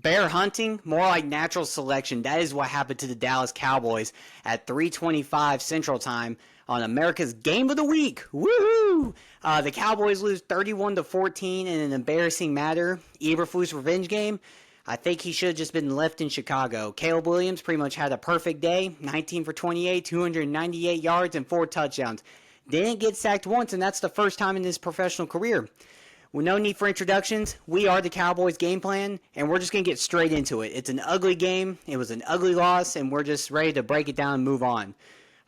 Bear hunting, more like natural selection. That is what happened to the Dallas Cowboys at 3:25 Central Time on America's Game of the Week. Woohoo! The Cowboys lose 31-14 in an embarrassing manner. Eberflus revenge game. I think he should have just been left in Chicago. Caleb Williams pretty much had a perfect day. 19 for 28, 298 yards, and 4 touchdowns. Didn't get sacked once, and that's the first time in his professional career. With no need for introductions, we are the Cowboys game plan, and we're just going to get straight into it. It's an ugly game. It was an ugly loss, and we're just ready to break it down and move on.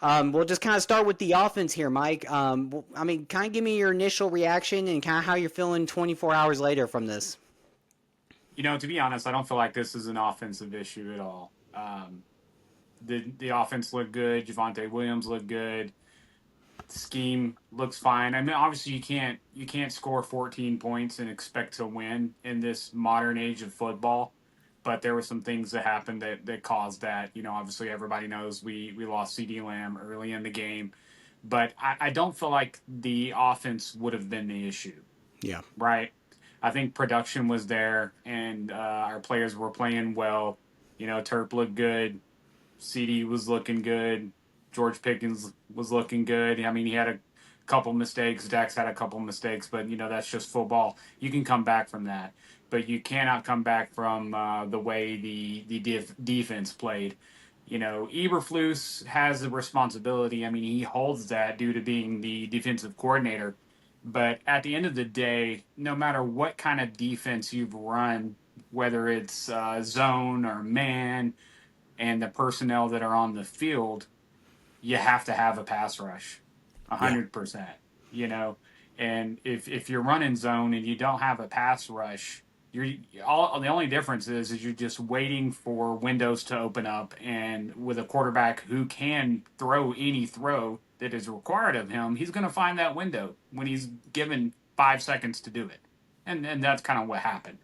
We'll just kind of start with the offense here, Mike. Kind of give me your initial reaction and kind of how you're feeling 24 hours later from this. To be honest, I don't feel like this is an offensive issue at all. The offense looked good. Javonte Williams looked good. Scheme looks fine. I mean, obviously you can't score 14 points and expect to win in this modern age of football. But there were some things that happened that caused that. Obviously everybody knows we lost CD Lamb early in the game. But I don't feel like the offense would have been the issue. Yeah. Right? I think production was there, and our players were playing well. Turp looked good. CD was looking good. George Pickens was looking good. I mean, he had a couple mistakes. Dax had a couple mistakes, but, that's just football. You can come back from that. But you cannot come back from the way the defense played. Eberflus has the responsibility. I mean, he holds that due to being the defensive coordinator. But at the end of the day, no matter what kind of defense you've run, whether it's zone or man, and the personnel that are on the field, you have to have a pass rush, 100%. And if you're running zone and you don't have a pass rush, the only difference is you're just waiting for windows to open up, and with a quarterback who can throw any throw that is required of him, he's going to find that window when he's given 5 seconds to do it, and that's kind of what happened.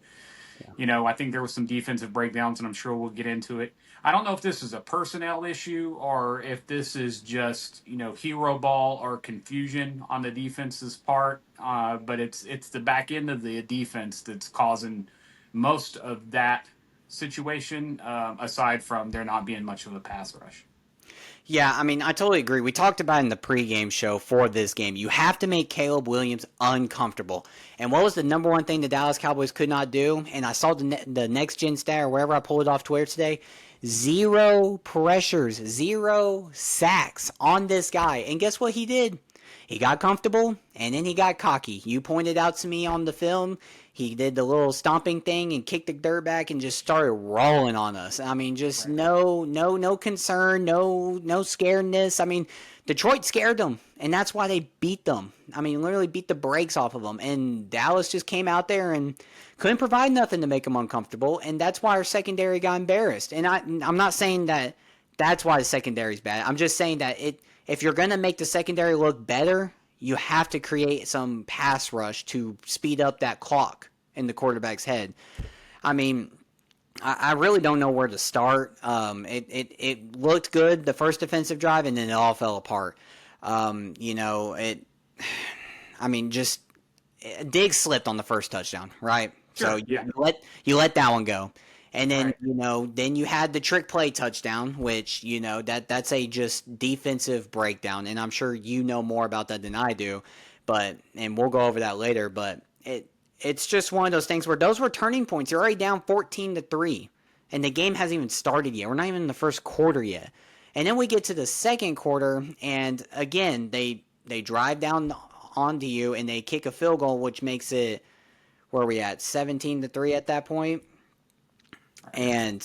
I think there was some defensive breakdowns, and I'm sure we'll get into it. I don't know if this is a personnel issue or if this is just, hero ball or confusion on the defense's part. But it's the back end of the defense that's causing most of that situation, aside from there not being much of a pass rush. Yeah, I mean, I totally agree. We talked about it in the pregame show for this game. You have to make Caleb Williams uncomfortable. And what was the number one thing the Dallas Cowboys could not do? And I saw the next gen stat or wherever I pulled it off Twitter today. 0 pressures, 0 sacks on this guy. And guess what he did? He got comfortable, and then he got cocky. You pointed out to me on the film, he did the little stomping thing and kicked the dirt back and just started rolling on us. I mean, just Right. no concern, no scaredness. I mean, Detroit scared them, and that's why they beat them. I mean, literally beat the brakes off of them. And Dallas just came out there and couldn't provide nothing to make them uncomfortable, and that's why our secondary got embarrassed. And I'm not saying that that's why the secondary's bad. I'm just saying that if you're going to make the secondary look better, you have to create some pass rush to speed up that clock in the quarterback's head. I mean, I really don't know where to start. It looked good the first defensive drive, and then it all fell apart. Just Diggs slipped on the first touchdown, right? Sure. So Yeah. you let that one go. And then, Right. then you had the trick play touchdown, which, that's a just defensive breakdown. And I'm sure you know more about that than I do, and we'll go over that later. But it's just one of those things where those were turning points. You're already down 14-3, and the game hasn't even started yet. We're not even in the first quarter yet. And then we get to the second quarter, and again, they drive down onto you, and they kick a field goal, which makes it, where are we at, 17-3 at that point? And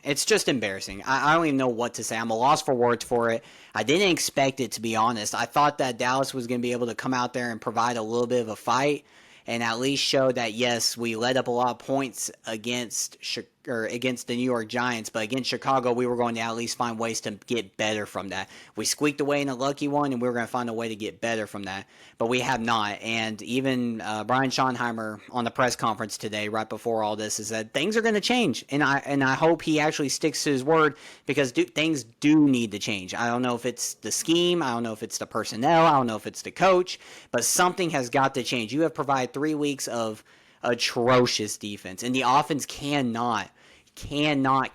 it's just embarrassing. I don't even know what to say. I'm a loss for words for it. I didn't expect it, to be honest. I thought that Dallas was going to be able to come out there and provide a little bit of a fight and at least show that, yes, we let up a lot of points against the New York Giants, but against Chicago, we were going to at least find ways to get better from that. We squeaked away in a lucky one, and we were going to find a way to get better from that, but we have not. And even Brian Schottenheimer on the press conference today, right before all this, is that things are going to change, and I hope he actually sticks to his word, because things do need to change. I don't know if it's the scheme, I don't know if it's the personnel, I don't know if it's the coach, but something has got to change. You have provided 3 weeks of atrocious defense, and the offense cannot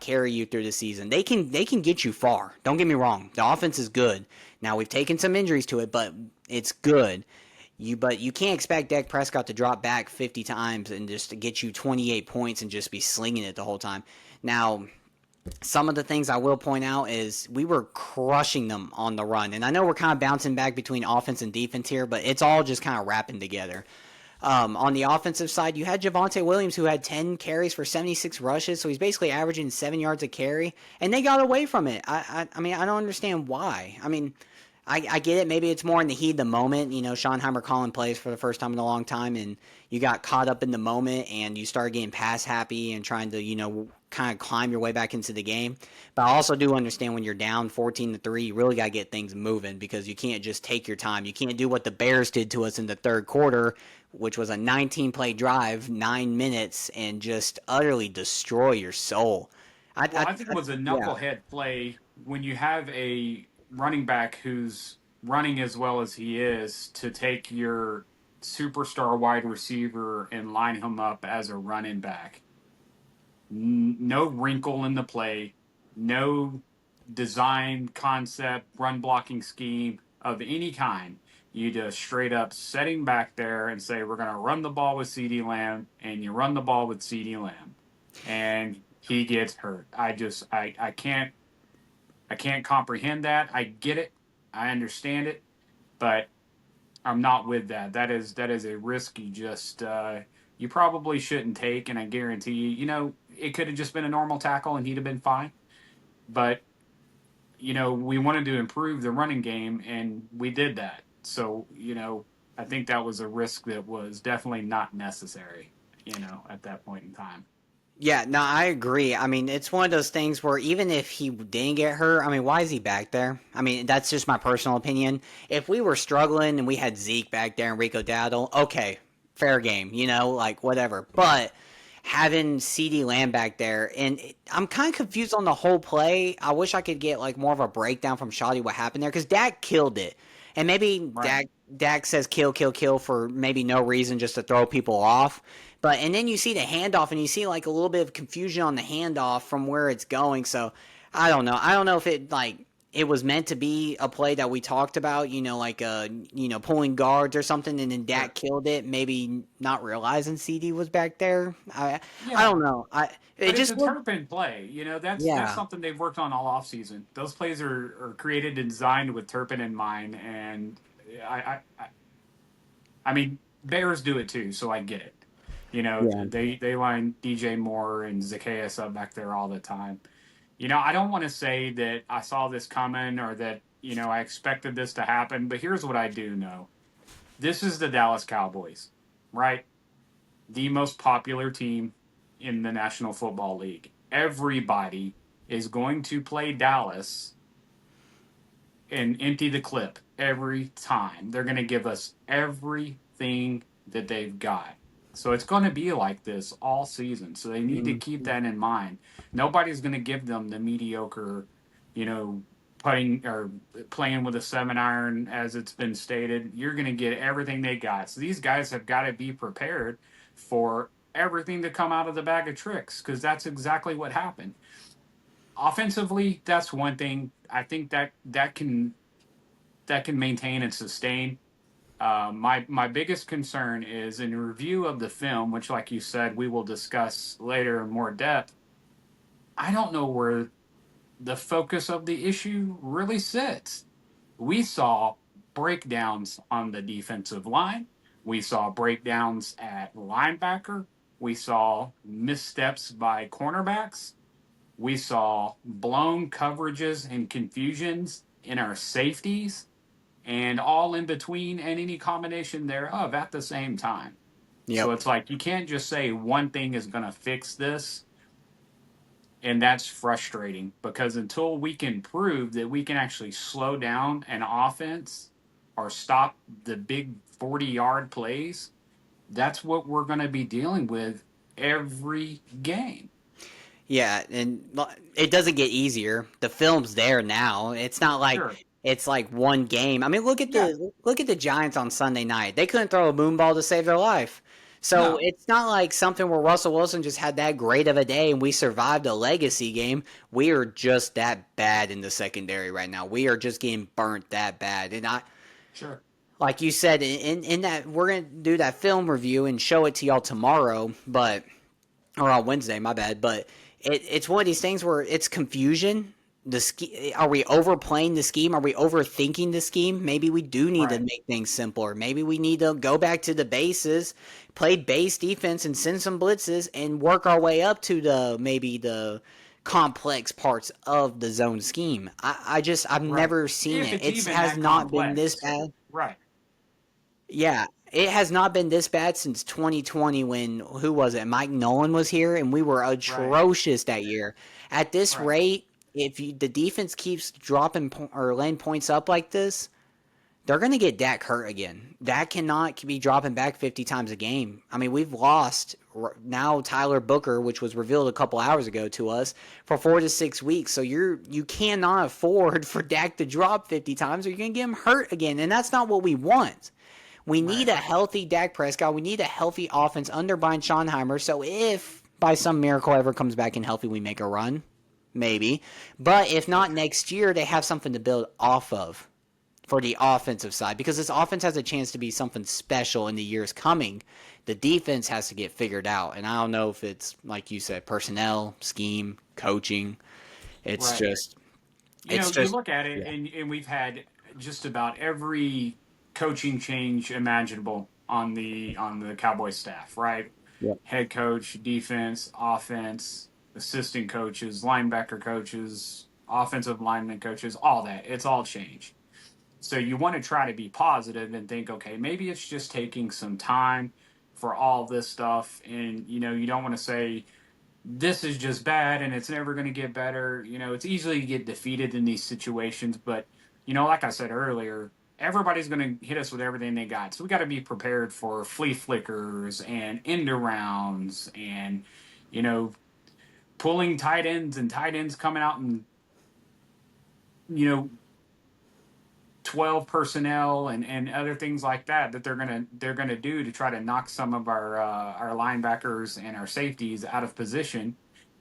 carry you through the season. They can get you far. Don't get me wrong. The offense is good. Now we've taken some injuries to it, but it's good. But you can't expect Dak Prescott to drop back 50 times and just to get you 28 points and just be slinging it the whole time. Now, some of the things I will point out is we were crushing them on the run. And I know we're kind of bouncing back between offense and defense here, but it's all just kind of wrapping together. On the offensive side, you had Javonte Williams, who had 10 carries for 76 rushes, so he's basically averaging 7 yards a carry, and they got away from it. I mean, I don't understand why. I mean, I get it. Maybe it's more in the heat of the moment. You know, Schottenheimer calling plays for the first time in a long time, and you got caught up in the moment, and you started getting pass happy and trying to, kind of climb your way back into the game. But I also do understand when you're down 14-3, you really got to get things moving because you can't just take your time. You can't do what the Bears did to us in the third quarter, which was a 19-play drive, 9 minutes, and just utterly destroy your soul. Well, I think it was a knucklehead play when you have a running back who's running as well as he is to take your superstar wide receiver and line him up as a running back. No wrinkle in the play, no design concept, run blocking scheme of any kind. You just straight up set him back there and say, we're going to run the ball with CeeDee Lamb, and you run the ball with CeeDee Lamb. And he gets hurt. I can't comprehend that. I get it. I understand it, but I'm not with that. That is a risk you probably shouldn't take, and I guarantee you, it could have just been a normal tackle and he'd have been fine. But we wanted to improve the running game, and we did that. So, I think that was a risk that was definitely not necessary, at that point in time. Yeah, no, I agree. I mean, it's one of those things where even if he didn't get hurt, I mean, why is he back there? I mean, that's just my personal opinion. If we were struggling and we had Zeke back there and Rico Dowdle, okay, fair game, like whatever. But having CeeDee Lamb back there, and I'm kind of confused on the whole play. I wish I could get like more of a breakdown from Shoddy what happened there because Dak killed it. And maybe Right. Dak says kill, kill, kill for maybe no reason, just to throw people off. And then you see the handoff, and you see like a little bit of confusion on the handoff from where it's going. So I don't know. I don't know if it was meant to be a play that we talked about, like pulling guards or something, and then Dak Sure. killed it. Maybe not realizing CD was back there. I Yeah. don't know. It But it's just a looked. Turpin play. That's Yeah. something they've worked on all off season. Those plays are created and designed with Turpin in mind, and I mean Bears do it too, so I get it. Yeah. They line DJ Moore and Zacchaeus up back there all the time. I don't want to say that I saw this coming or that I expected this to happen, but here's what I do know: this is the Dallas Cowboys, right? The most popular team in the National Football League. Everybody is going to play Dallas and empty the clip every time. They're going to give us everything that they've got. So it's going to be like this all season. So they need to keep Mhm. that in mind. Nobody's going to give them the mediocre, putting or playing with a 7-iron, as it's been stated. You're going to get everything they got. So these guys have got to be prepared for everything to come out of the bag of tricks, because that's exactly what happened. Offensively, that's one thing. I think that can maintain and sustain. My biggest concern is in review of the film, which, like you said, we will discuss later in more depth. I don't know where the focus of the issue really sits. We saw breakdowns on the defensive line. We saw breakdowns at linebacker. We saw missteps by cornerbacks. We saw blown coverages and confusions in our safeties, and all in between and any combination thereof at the same time. So Yep. it's like you can't just say one thing is going to fix this. And that's frustrating because until we can prove that we can actually slow down an offense or stop the big 40-yard plays, that's what we're going to be dealing with every game. Yeah, and it doesn't get easier. The film's there now. It's not like Sure. it's like one game. I mean, Yeah. look at the Giants on Sunday night. They couldn't throw a moon ball to save their life. So No, it's not like something where Russell Wilson just had that great of a day and we survived a legacy game. We are just that bad in the secondary right now. We are just getting burnt that bad. And I, sure. like you said, in that we're gonna do that film review and show it to y'all tomorrow, but or on Wednesday, my bad. But it's one of these things where it's confusion. Are we overplaying the scheme? Are we overthinking the scheme? Maybe we do need to Right. make things simpler. Maybe we need to go back to the bases, play base defense, and send some blitzes, and work our way up to the complex parts of the zone scheme. I've Right. never seen If it. it's It even has that not been this complex. bad. Right. Yeah, it has not been this bad since 2020 when who was it? Mike Nolan was here and we were Right. atrocious that year. At this Right. rate, if the defense keeps dropping or laying points up like this, they're going to get Dak hurt again. Dak cannot be dropping back 50 times a game. I mean, we've lost now Tyler Booker, which was revealed a couple hours ago to us, for 4 to 6 weeks. So you cannot afford for Dak to drop 50 times or you're going to get him hurt again, and that's not what we want. We need Right. a healthy Dak Prescott. We need a healthy offense under Brian Schottenheimer. So if by some miracle ever comes back and healthy, we make a run, maybe. But if Sure. not next year, they have something to build off of for the offensive side because this offense has a chance to be something special in the years coming. The defense has to get figured out, and I don't know if it's like you said, personnel, scheme, coaching. It's Right. just, it's You just, look at it, yeah, and we've had just about every coaching change imaginable on the Cowboys staff, right? yeah, Head coach, defense, offense, assistant coaches, linebacker coaches, offensive lineman coaches, all that. It's all changed. So you want to try to be positive and think, okay, maybe it's just taking some time for all this stuff, and you don't want to say this is just bad and it's never going to get better. It's easily to get defeated in these situations, but like I said earlier, everybody's going to hit us with everything they got. So we got to be prepared for flea flickers and end arounds and you know pulling tight ends and tight ends coming out and you know 12 personnel and other things like that they're gonna do to try to knock some of our linebackers and our safeties out of position,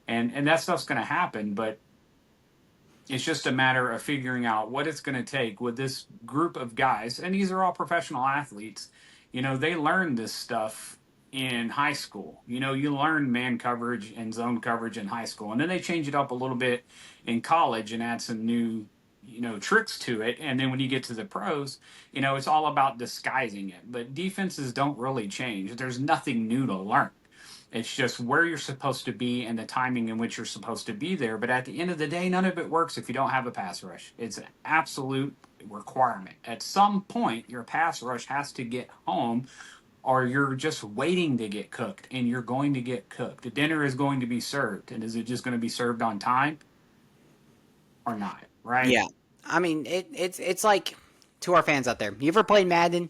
and that stuff's gonna happen. But it's just a matter of figuring out what it's going to take with this group of guys. And these are all professional athletes. They learn this stuff in high school. You learn man coverage and zone coverage in high school. And then they change it up a little bit in college and add some new, tricks to it. And then when you get to the pros, it's all about disguising it. But defenses don't really change. There's nothing new to learn. It's just where you're supposed to be and the timing in which you're supposed to be there. But at the end of the day, none of it works if you don't have a pass rush. It's an absolute requirement. At some point, your pass rush has to get home, or you're just waiting to get cooked, and you're going to get cooked. The dinner is going to be served, and is it just going to be served on time or not? Right? yeah. I mean, it's like to our fans out there. You ever played Madden?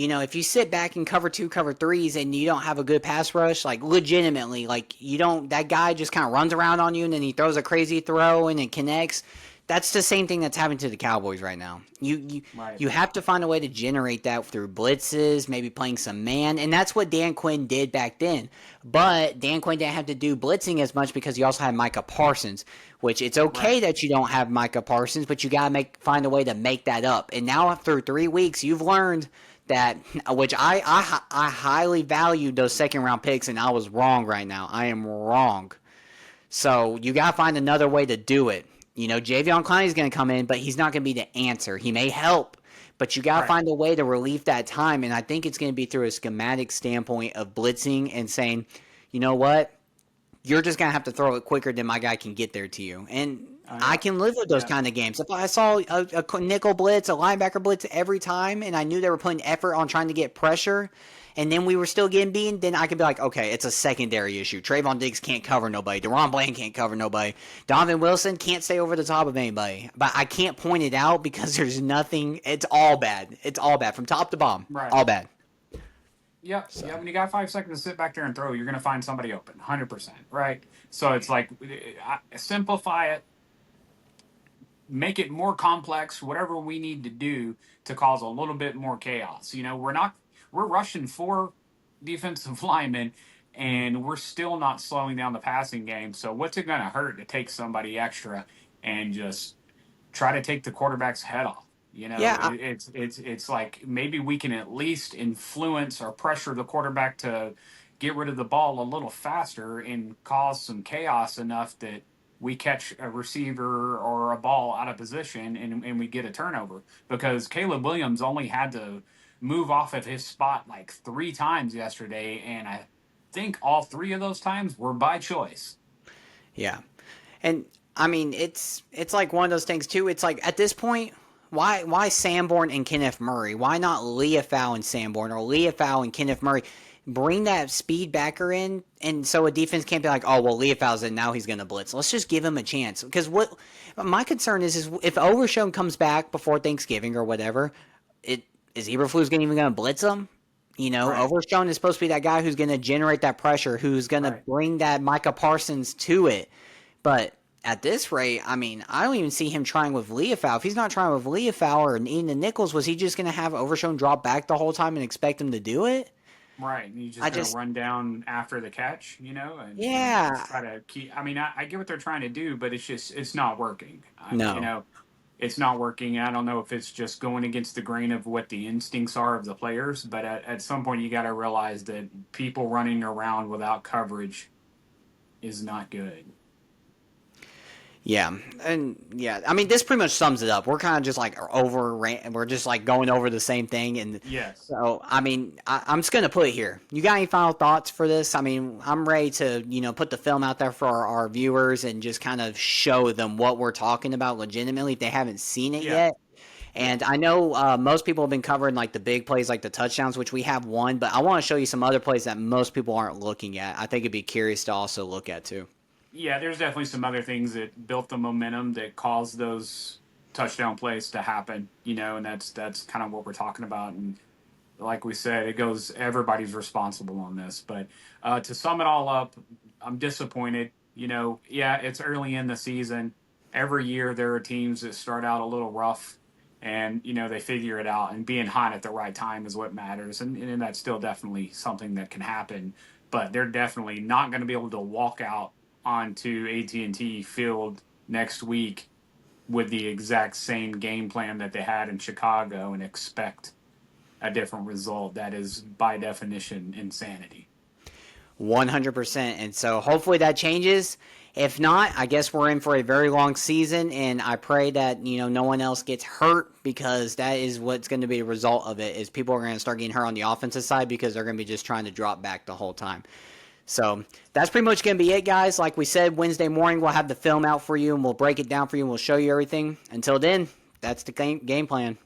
If you sit back and cover two, cover threes, and you don't have a good pass rush, like legitimately, like you don't, that guy just kind of runs around on you and then he throws a crazy throw and it connects. That's the same thing that's happening to the Cowboys right now. Right. You have to find a way to generate that through blitzes, maybe playing some man, and that's what Dan Quinn did back then. But Dan Quinn didn't have to do blitzing as much because he also had Micah Parsons, which it's okay Right. that you don't have Micah Parsons, but you gotta find a way to make that up. And now after 3 weeks, you've learned that, which I highly valued those second round picks, and I was wrong right now. I am wrong. So you got to find another way to do it. Javion Clowney's going to come in, but he's not going to be the answer. He may help, but you got to Right. find a way to relieve that time. And I think it's going to be through a schematic standpoint of blitzing and saying, you know what? You're just going to have to throw it quicker than my guy can get there to you. And I Yeah. can live with those Yeah. kind of games. If I saw a nickel blitz, a linebacker blitz every time, and I knew they were putting effort on trying to get pressure, and then we were still getting beaten, then I could be like, okay, it's a secondary issue. Trayvon Diggs can't cover nobody. DeRon Bland can't cover nobody. Donovan Wilson can't stay over the top of anybody. But I can't point it out because there's nothing. It's all bad. It's all bad from top to bottom. Right. All bad. Yeah, So yeah. When you got 5 seconds to sit back there and throw, you're going to find somebody open, 100%. Right. So it's like simplify it, make it more complex, whatever we need to do to cause a little bit more chaos. We're rushing 4 defensive linemen, and we're still not slowing down the passing game. So what's it going to hurt to take somebody extra and just try to take the quarterback's head off? You know, Yeah, it's like maybe we can at least influence or pressure the quarterback to get rid of the ball a little faster and cause some chaos enough that we catch a receiver or a ball out of position and we get a turnover. Because Caleb Williams only had to move off of his spot like 3 times yesterday, and I think all 3 of those times were by choice. yeah. And I mean, it's like one of those things too. It's like at this point, why Sanborn and Kenneth Murray? Why not Leafau and Sanborn or Leafau and Kenneth Murray? Bring that speed backer in, and so a defense can't be like, oh well, Leafau's in now, he's going to blitz. Let's just give him a chance. Because what my concern is if Overshown comes back before Thanksgiving or whatever, it is Eberflus even going to blitz him? You know, Right, Overshown is supposed to be that guy who's going to generate that pressure, who's going to right. bring that Micah Parsons to it. But at this rate, I mean, I don't even see him trying with Leafau. If he's not trying with Leafau or Ian Nichols, was he just going to have Overshown drop back the whole time and expect him to do it? Right, and you're I just gonna just, run down after the catch, and just yeah, try to keep. I mean, I get what they're trying to do, but it's not working. no. It's not working. I don't know if it's just going against the grain of what the instincts are of the players, but at some point you got to realize that people running around without coverage is not good. Yeah, and yeah, I mean, this pretty much sums it up. We're kind of just like we're just like going over the same thing, and Yes. so I mean, I'm just gonna put it here. You got any final thoughts for this? I mean, I'm ready to put the film out there for our viewers and just kind of show them what we're talking about legitimately if they haven't seen it Yeah. yet. Yeah. And I know most people have been covering like the big plays, like the touchdowns, which we have one, but I want to show you some other plays that most people aren't looking at. I think it'd be curious to also look at too. Yeah, there's definitely some other things that built the momentum that caused those touchdown plays to happen, and that's kind of what we're talking about. And like we said, it goes everybody's responsible on this. But to sum it all up, I'm disappointed. Yeah, it's early in the season. Every year there are teams that start out a little rough, and they figure it out. And being hot at the right time is what matters, and that's still definitely something that can happen. But they're definitely not going to be able to walk out onto AT&T Field next week with the exact same game plan that they had in Chicago and expect a different result. That is, by definition, insanity. 100%. And so hopefully that changes. If not, I guess we're in for a very long season, and I pray that no one else gets hurt because that is what's going to be a result of it. Is people are going to start getting hurt on the offensive side because they're going to be just trying to drop back the whole time. So that's pretty much going to be it, guys. Like we said, Wednesday morning we'll have the film out for you, and we'll break it down for you, and we'll show you everything. Until then, that's the game plan.